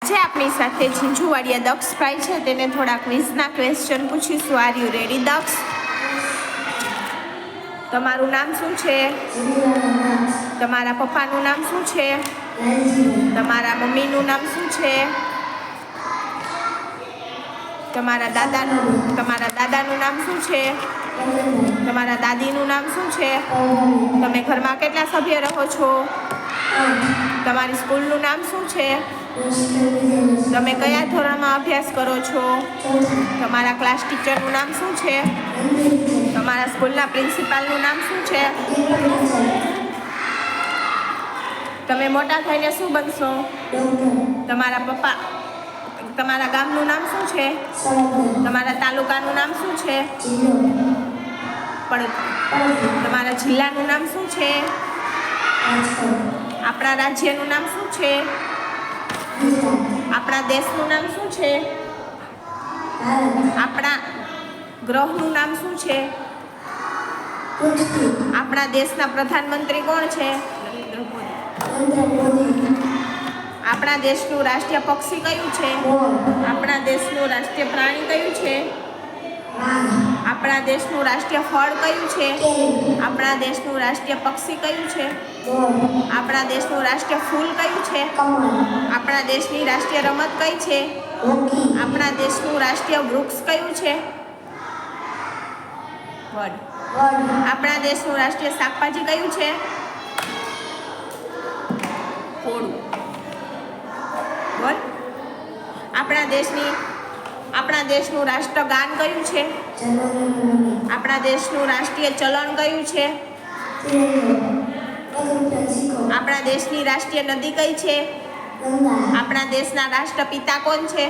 આજે આપણી સાથે ઝીંઝુવાડિયા દક્ષભાઈ છે, તેને થોડા ક્વિઝના ક્વેશ્ચન પૂછીશું. આર યુ રેડી દક્ષ? તમારું નામ શું છે? તમારા પપ્પાનું નામ શું છે? તમારા મમ્મીનું નામ શું છે? તમારા દાદાનું નામ શું છે? તમારા દાદીનું નામ શું છે? તમે ઘરમાં કેટલા સભ્ય રહો છો? તમારી સ્કૂલનું નામ શું છે? તમે કયા ધોરણમાં અભ્યાસ કરો છો? તમારા ક્લાસ ટીચરનું નામ શું છે? તમારા સ્કૂલના પ્રિન્સિપાલનું નામ શું છે? તમે મોટા થઈને શું બનશો? તમારા ગામનું નામ શું છે? તમારા તાલુકાનું નામ શું છે? તમારા જિલ્લાનું નામ શું છે? આપણા રાજ્યનું નામ શું છે? આપણા દેશનું નામ શું છે? આપણા ગ્રહનું નામ શું છે? આપણા દેશના પ્રધાનમંત્રી કોણ છે? આપણા દેશનું રાષ્ટ્રીય પક્ષી કયું છે? આપણા દેશનું રાષ્ટ્રીય પ્રાણી કયું છે? આપણા દેશનું રાષ્ટ્રીય ફળ કયું છે? આપણા દેશનું રાષ્ટ્રીય પક્ષી કયું છે? આપણા દેશનું રાષ્ટ્રીય ફૂલ કયું છે? આપણા દેશની રાષ્ટ્રીય રમત કઈ છે? આપણા દેશનું રાષ્ટ્રીય વૃક્ષ કયું છે? વડ. આપણા દેશનું રાષ્ટ્રીય શાકભાજી કયું છે? કોળું. બોલ. આપણા દેશનું રાષ્ટ્રગાન કયું છે? આપણા દેશનું રાષ્ટ્રીય ચલણ કયું છે? આપણા દેશની રાષ્ટ્રીય નદી કઈ છે? આપણા દેશના રાષ્ટ્રપિતા કોણ છે?